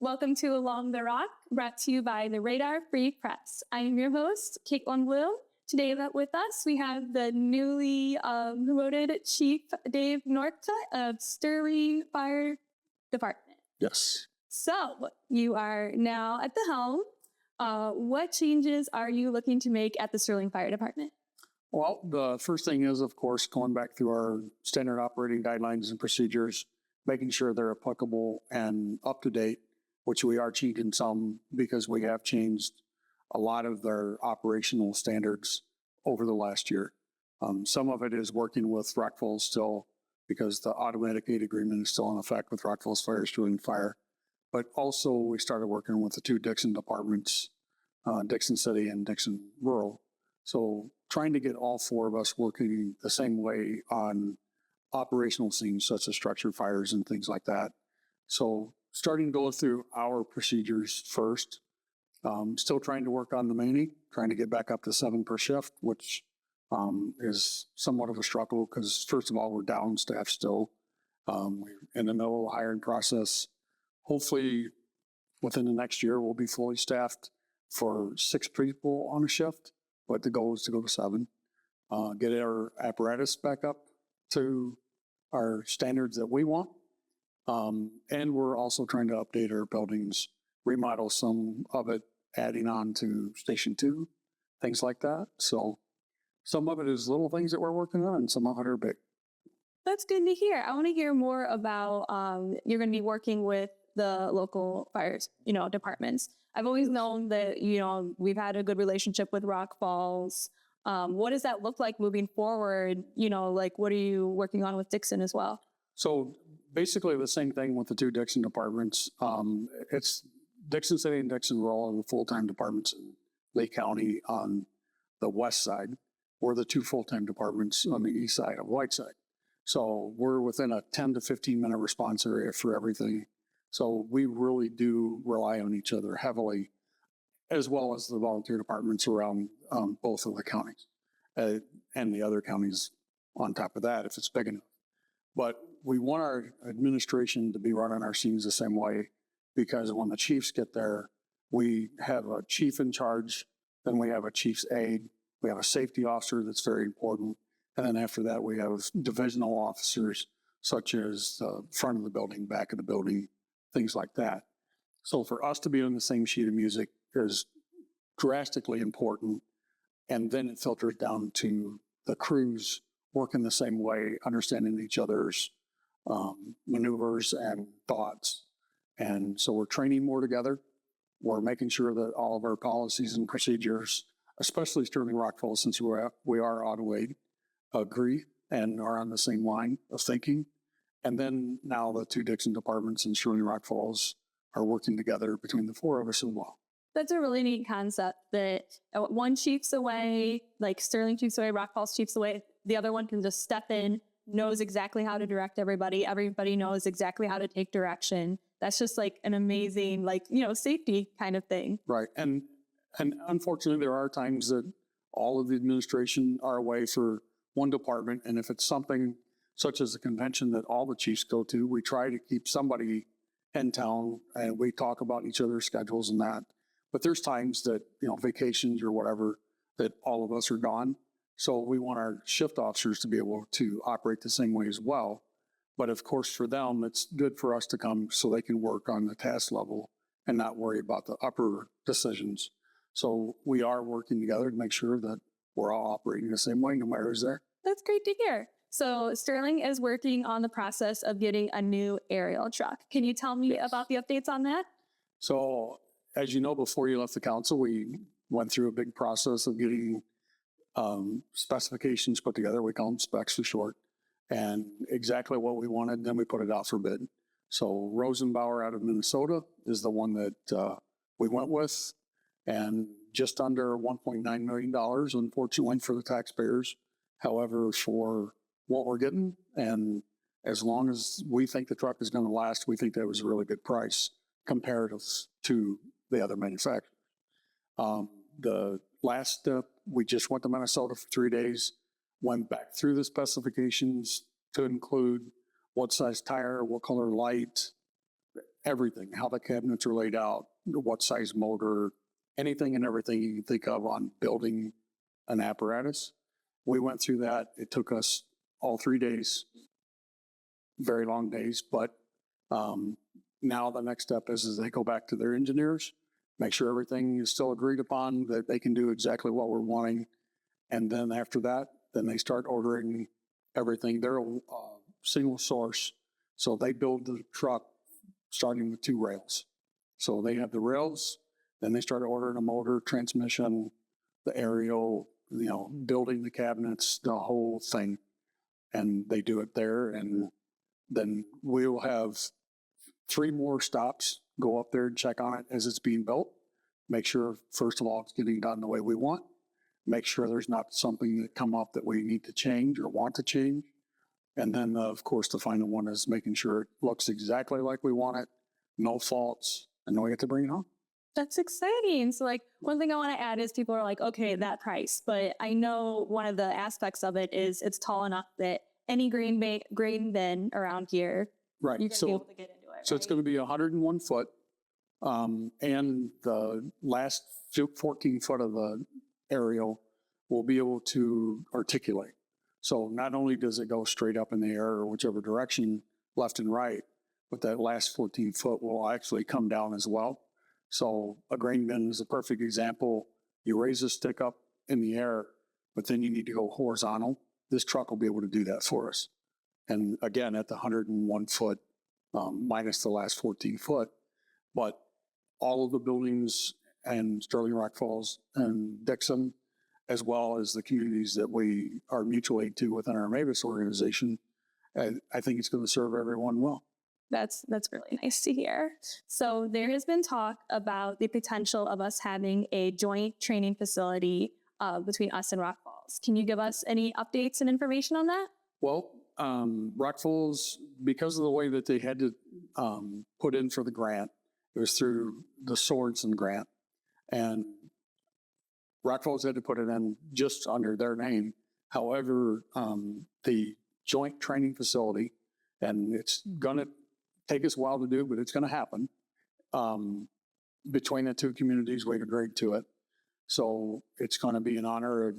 Welcome to Along the Rock, brought to you by the Radar Free Press. I am your host, Kaitlyn Blum. Today with us, we have the newly promoted Chief Dave Northcutt of Sterling Fire Department. Yes. So you are now at the helm. What changes are you looking to make at the Sterling Fire Department? Well, the first thing is, of course, going back through our standard operating guidelines and procedures, making sure they're applicable and up to date, which we are changing some because we have changed a lot of their operational standards over the last year. Some of it is working with Rock Falls still because the automatic aid agreement is still in effect with Rock Falls Fire Sterling Fire. But also we started working with the two Dixon departments, Dixon City and Dixon Rural. So trying to get all four of us working the same way on operational scenes such as structure fires and things like that. So starting to go through our procedures first, still trying to work on the Manny, trying to get back up to 7 per shift, which is somewhat of a struggle because first of all, we're down staff still. We're in the middle of the hiring process. Hopefully within the next year, we'll be fully staffed for 6 people on a shift, but the goal is to go to 7, get our apparatus back up to our standards that we want. And we're also trying to update our buildings, remodel some of it, adding on to Station 2, things like that. So some of it is little things that we're working on and some of it are big. That's good to hear. I want to hear more about, you're going to be working with the local fires, departments. I've always known that, we've had a good relationship with Rock Falls. What does that look like moving forward? What are you working on with Dixon as well? So basically the same thing with the two Dixon departments. It's Dixon City and Dixon Rural are the full-time departments in Lake County on the west side. We're the 2 full-time departments on the east side of Whiteside. So we're within a 10 to 15 minute response area for everything. So we really do rely on each other heavily, as well as the volunteer departments around both of the counties and the other counties on top of that, if it's big enough. But we want our administration to be running our scenes the same way, because when the chiefs get there, we have a chief in charge, then we have a chief's aide, we have a safety officer that's very important, and then after that we have divisional officers such as the front of the building, back of the building, things like that. So for us to be on the same sheet of music is drastically important, and then it filters down to the crews working the same way, understanding each other's maneuvers and thoughts. And so we're training more together. We're making sure that all of our policies and procedures, especially Sterling Rock Falls, since we are auto aid, agree and are on the same line of thinking. And then now the two Dixon departments in Sterling Rock Falls are working together between the 4 of us as well. That's a really neat concept that one chief's away, like Sterling chief's away, Rock Falls chief's away, the other one can just step in, knows exactly how to direct everybody. Everybody knows exactly how to take direction. That's just like an amazing, safety kind of thing. Right. And unfortunately, there are times that all of the administration are away for one department. And if it's something such as a convention that all the chiefs go to, we try to keep somebody in town and we talk about each other's schedules and that. But there's times that, vacations or whatever, that all of us are gone. So we want our shift officers to be able to operate the same way as well. But of course, for them, it's good for us to come so they can work on the task level and not worry about the upper decisions. So we are working together to make sure that we're all operating the same way, no matter who's there. That's great to hear. So Sterling is working on the process of getting a new aerial truck. Can you tell me about the updates on that? So as you know, before you left the council, we went through a big process of getting specifications put together. We call them specs for short, and exactly what we wanted. Then we put it out for bid. So Rosenbauer out of Minnesota is the one that we went with, and just under $1.9 million, unfortunately for the taxpayers. However, for what we're getting, and as long as we think the truck is going to last, we think that was a really good price comparative to the other manufacturers. The last step, we just went to Minnesota for 3 days, went back through the specifications to include what size tire, what color light, everything, how the cabinets are laid out, what size motor, anything and everything you can think of on building an apparatus. We went through that. It took us all 3 days, very long days, but now the next step is they go back to their engineers, make sure everything is still agreed upon, that they can do exactly what we're wanting. And then after that, then they start ordering everything. They're a single source. So they build the truck starting with 2 rails. So they have the rails, then they start ordering a motor, transmission, the aerial, building the cabinets, the whole thing. And they do it there. And then we'll have 3 more stops, go up there and check on it as it's being built. Make sure, first of all, it's getting done the way we want. Make sure there's not something that come up that we need to change or want to change. And then, of course, the final one is making sure it looks exactly like we want it, no faults, and then we get to bring it home. That's exciting. So like one thing I want to add is people are like, okay, that price, but I know one of the aspects of it is it's tall enough that any grain bin around here, right. You're going to be able to get into it. So it's going to be 101 foot, and the last 14 foot of the aerial will be able to articulate. So not only does it go straight up in the air or whichever direction, left and right, but that last 14 foot will actually come down as well. So a grain bin is a perfect example. You raise the stick up in the air, but then you need to go horizontal. This truck will be able to do that for us. And again, at the 101 foot, minus the last 14 foot, but all of the buildings and Sterling, Rock Falls, and Dixon, as well as the communities that we are mutual aid to within our Mavis organization, I think it's going to serve everyone well. That's really nice to hear. So there has been talk about the potential of us having a joint training facility between us and Rock Falls. Can you give us any updates and information on that? Well, Rock Falls, because of the way that they had to put in for the grant, it was through the Sorensen grant, and Rock Falls had to put it in just under their name. However, the joint training facility, and it's going to take us a while to do, but it's going to happen, between the 2 communities, we've agreed to it. So it's going to be in honor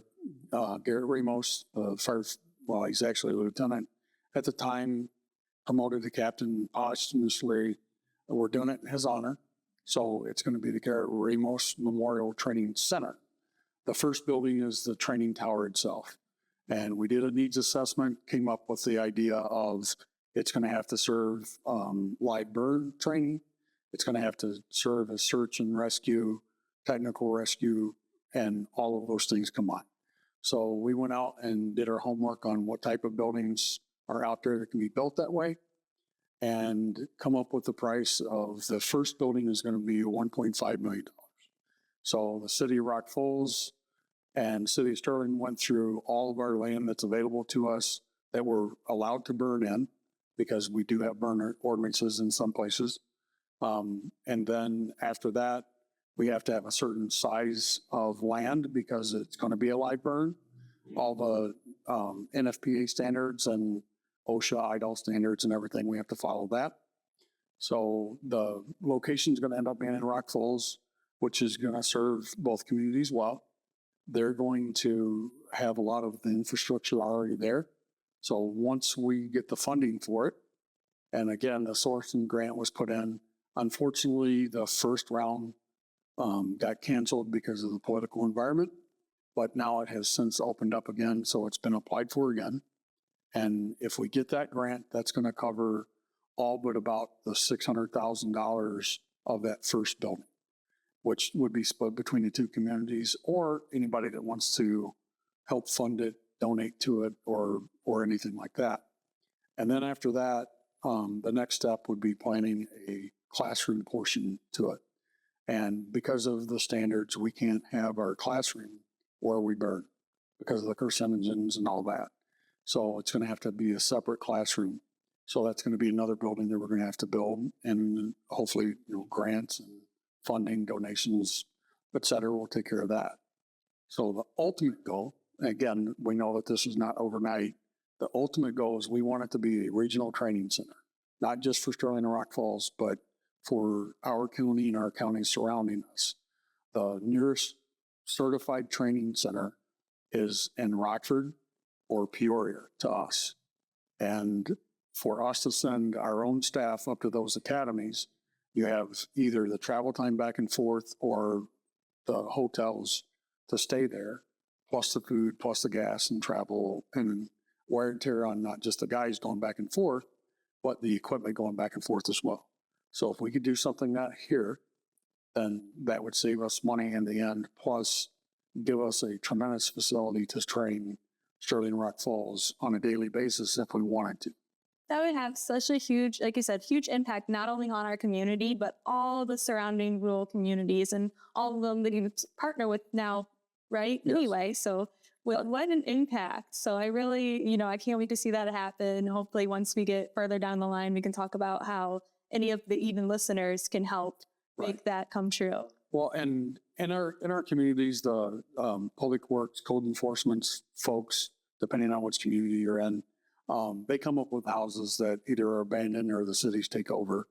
of Garret Ramos, he's actually a lieutenant at the time, promoted to captain posthumously. We're doing it in his honor. So it's going to be the Garret Ramos Memorial Training Center. The first building is the training tower itself. And we did a needs assessment, came up with the idea of it's going to have to serve live burn training. It's going to have to serve as search and rescue, technical rescue, and all of those things combined. So we went out and did our homework on what type of buildings are out there that can be built that way, and come up with the price of the first building is going to be $1.5 million. So the city of Rock Falls and city of Sterling went through all of our land that's available to us that we're allowed to burn in, because we do have burn ordinances in some places. And then after that, we have to have a certain size of land because it's going to be a live burn. All the NFPA standards and OSHA, IDAL standards and everything, we have to follow that. So the location is going to end up being in Rock Falls, which is going to serve both communities well. They're going to have a lot of the infrastructure already there. So once we get the funding for it, and again, the Sorensen grant was put in, unfortunately, the first round got canceled because of the political environment, but now it has since opened up again, so it's been applied for again. And if we get that grant, that's going to cover all but about the $600,000 of that first building, which would be split between the 2 communities, or anybody that wants to help fund it, donate to it, or anything like that. And then after that, the next step would be planning a classroom portion to it. And because of the standards, we can't have our classroom where we burn because of the carcinogens and all that. So it's going to have to be a separate classroom. So that's going to be another building that we're going to have to build, and hopefully, grants and funding, donations, et cetera, will take care of that. So the ultimate goal, again, we know that this is not overnight. The ultimate goal is we want it to be a regional training center, not just for Sterling and Rock Falls, but for our county and our counties surrounding us. The nearest certified training center is in Rockford or Peoria to us. And for us to send our own staff up to those academies, you have either the travel time back and forth or the hotels to stay there, plus the food, plus the gas and travel and wear and tear on not just the guys going back and forth, but the equipment going back and forth as well. So if we could do something that here, then that would save us money in the end, plus give us a tremendous facility to train Sterling Rock Falls on a daily basis if we wanted to. That would have such a huge, like you said, huge impact, not only on our community, but all the surrounding rural communities and all of them that you partner with now, right? Yes. Anyway, so what an impact. So I really, I can't wait to see that happen. Hopefully once we get further down the line, we can talk about how any of the even listeners can help make that come true. Well, and in our communities, the public works, code enforcement folks, depending on which community you're in, they come up with houses that either are abandoned or the cities take over,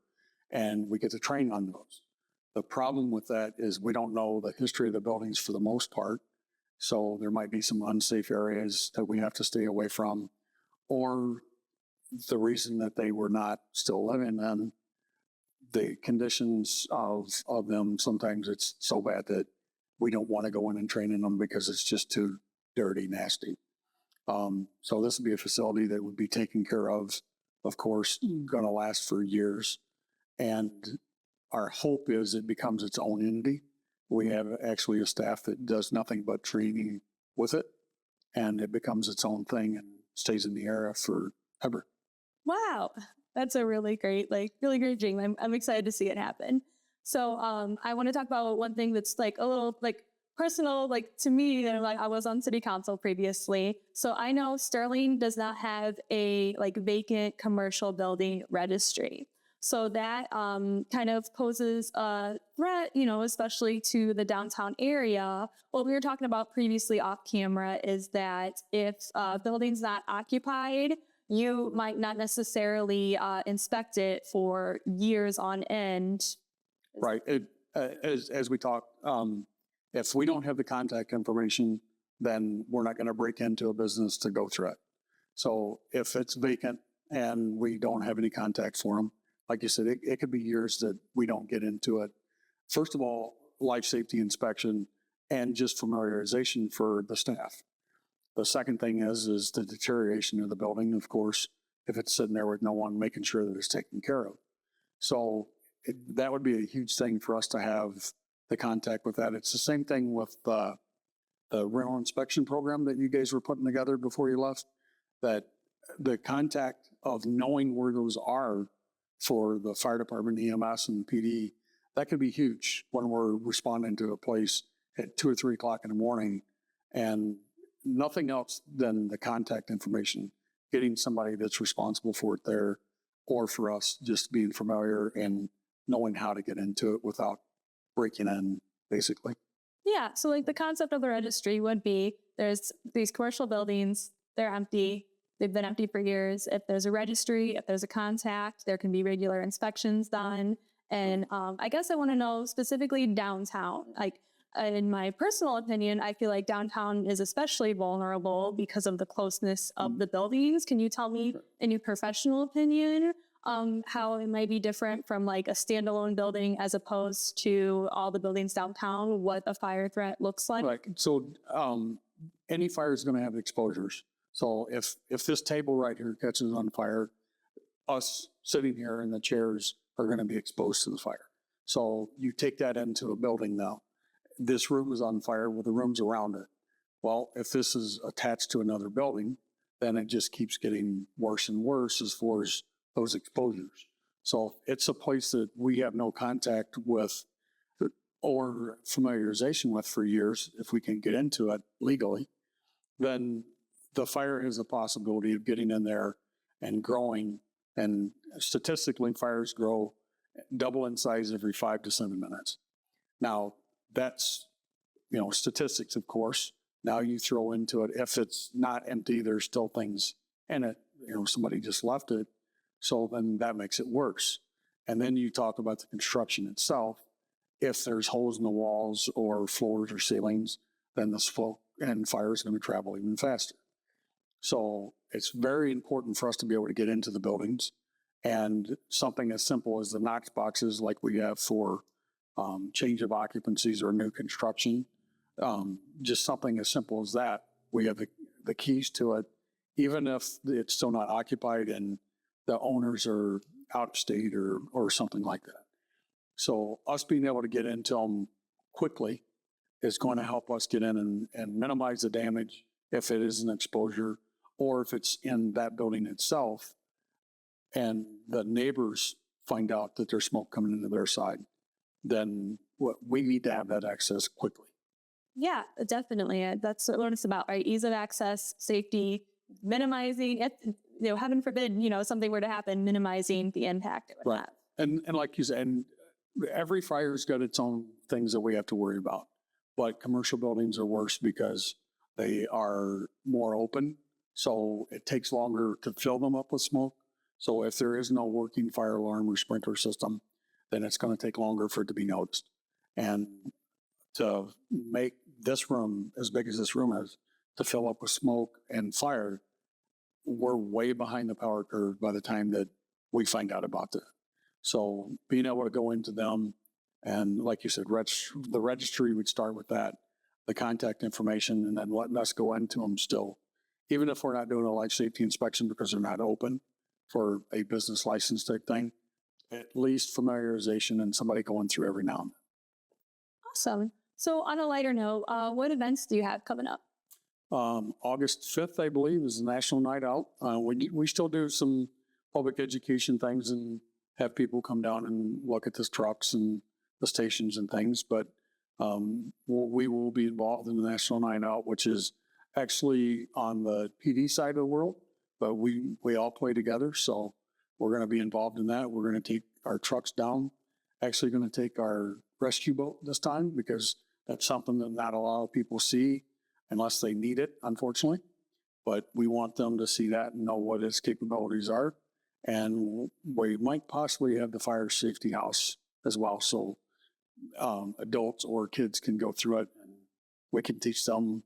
and we get to train on those. The problem with that is we don't know the history of the buildings for the most part, so there might be some unsafe areas that we have to stay away from, or the reason that they were not still living in, the conditions of them, sometimes it's so bad that we don't want to go in and train in them because it's just too dirty, nasty. So this would be a facility that would be taken care of course, going to last for years. And our hope is it becomes its own entity. We have actually a staff that does nothing but training with it, and it becomes its own thing and stays in the area forever. Wow. That's a really great dream. I'm excited to see it happen. So I want to talk about one thing that's like a little like personal, like to me, like I was on city council previously. So I know Sterling does not have a like vacant commercial building registry. So that kind of poses a threat, especially to the downtown area. What we were talking about previously off camera is that if a building's not occupied, you might not necessarily inspect it for years on end. Right. As we talk, if we don't have the contact information, then we're not going to break into a business to go through it. So if it's vacant and we don't have any contact for them, like you said, it could be years that we don't get into it. First of all, life safety inspection and just familiarization for the staff. The second thing is the deterioration of the building, of course, if it's sitting there with no one, making sure that it's taken care of. So that would be a huge thing for us to have the contact with that. It's the same thing with the rental inspection program that you guys were putting together before you left, that the contact of knowing where those are for the fire department, EMS, and PD, that could be huge when we're responding to a place at 2 or 3 o'clock in the morning, and nothing else than the contact information, getting somebody that's responsible for it there, or for us just being familiar and knowing how to get into it without breaking in, basically. Yeah, so like the concept of the registry would be there's these commercial buildings, they're empty, they've been empty for years. If there's a registry, if there's a contact, there can be regular inspections done. And I guess I want to know specifically downtown. Like in my personal opinion, I feel like downtown is especially vulnerable because of the closeness of the buildings. Can you tell me, in your professional opinion, how it might be different from like a standalone building as opposed to all the buildings downtown, what a fire threat looks like? Right. So any fire is going to have exposures. So if this table right here catches on fire, us sitting here in the chairs are going to be exposed to the fire. So you take that into a building now. This room is on fire with the rooms around it. Well, if this is attached to another building, then it just keeps getting worse and worse as far as those exposures. So it's a place that we have no contact with or familiarization with for years. If we can get into it legally, then the fire has a possibility of getting in there and growing. And statistically, fires grow double in size every 5 to 7 minutes. Now, that's, statistics, of course. Now you throw into it, if it's not empty, there's still things in it. Somebody just left it. So then that makes it worse. And then you talk about the construction itself. If there's holes in the walls or floors or ceilings, then the smoke and fire is going to travel even faster. So it's very important for us to be able to get into the buildings, and something as simple as the Knox boxes like we have for change of occupancies or new construction, just something as simple as that. We have the keys to it, even if it's still not occupied and the owners are out of state or something like that. So us being able to get into them quickly is going to help us get in and minimize the damage if it is an exposure, or if it's in that building itself and the neighbors find out that there's smoke coming into their side, then we need to have that access quickly. Yeah, definitely. That's what it's about, right? Ease of access, safety, minimizing it, heaven forbid, something were to happen, minimizing the impact it would have. And like you said, and every fire's got its own things that we have to worry about. But commercial buildings are worse because they are more open. So it takes longer to fill them up with smoke. So if there is no working fire alarm or sprinkler system, then it's going to take longer for it to be noticed. And to make this room as big as this room is, to fill up with smoke and fire, we're way behind the power curve by the time that we find out about that. So being able to go into them, and like you said, the registry would start with that, the contact information, and then letting us go into them still. Even if we're not doing a life safety inspection because they're not open for a business license type thing, at least familiarization and somebody going through every now and then. Awesome. So on a lighter note, what events do you have coming up? August 5th, I believe, is the National Night Out. We still do some public education things and have people come down and look at the trucks and the stations and things, but we will be involved in the National Night Out, which is actually on the PD side of the world, but we all play together, so we're going to be involved in that. We're going to take our trucks down, actually going to take our rescue boat this time, because that's something that not a lot of people see unless they need it, unfortunately. But we want them to see that and know what its capabilities are. And we might possibly have the fire safety house as well, so adults or kids can go through it, and we can teach them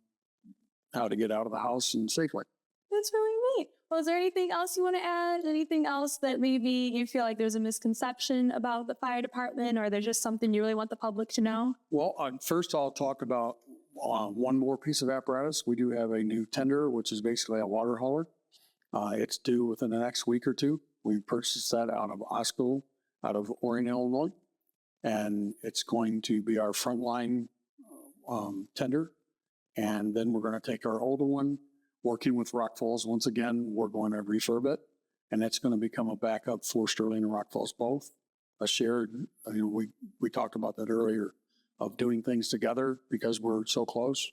how to get out of the house and safely. That's really neat. Well, is there anything else you want to add? Anything else that maybe you feel like there's a misconception about the fire department, or there's just something you really want the public to know? Well, first I'll talk about one more piece of apparatus. We do have a new tender, which is basically a water hauler. It's due within the next week or two. We purchased that out of Osco, out of Orion, Illinois, and it's going to be our frontline tender. And then we're going to take our older one, working with Rock Falls. Once again, we're going to refurb it, and it's going to become a backup for Sterling and Rock Falls both. A shared, we talked about that earlier, of doing things together because we're so close.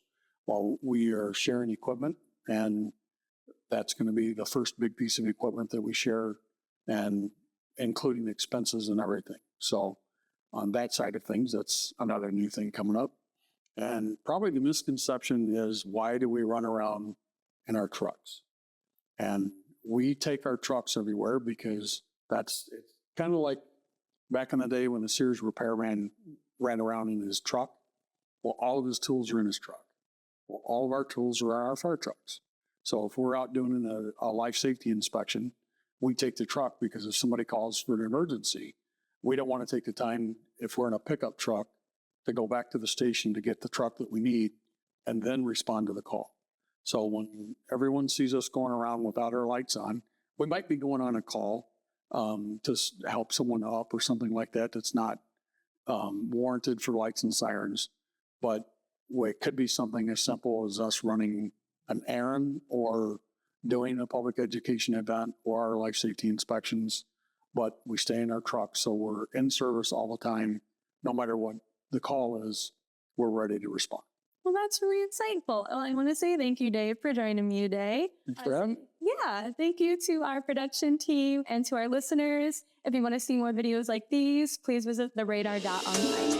Well, we are sharing equipment, and that's going to be the first big piece of equipment that we share, and including expenses and everything. So on that side of things, that's another new thing coming up. And probably the misconception is, why do we run around in our trucks? And we take our trucks everywhere because it's kind of like back in the day when the Sears repairman ran around in his truck. Well, all of his tools are in his truck. Well, all of our tools are in our fire trucks. So if we're out doing a life safety inspection, we take the truck, because if somebody calls for an emergency, we don't want to take the time, if we're in a pickup truck, to go back to the station to get the truck that we need and then respond to the call. So when everyone sees us going around without our lights on, we might be going on a call to help someone up or something like that that's not warranted for lights and sirens. But it could be something as simple as us running an errand or doing a public education event or our life safety inspections. But we stay in our truck, so we're in service all the time. No matter what the call is, we're ready to respond. Well, that's really insightful. Well, I want to say thank you, Dave, for joining me today. Thanks for having me. Yeah, thank you to our production team and to our listeners. If you want to see more videos like these, please visit theradar.online.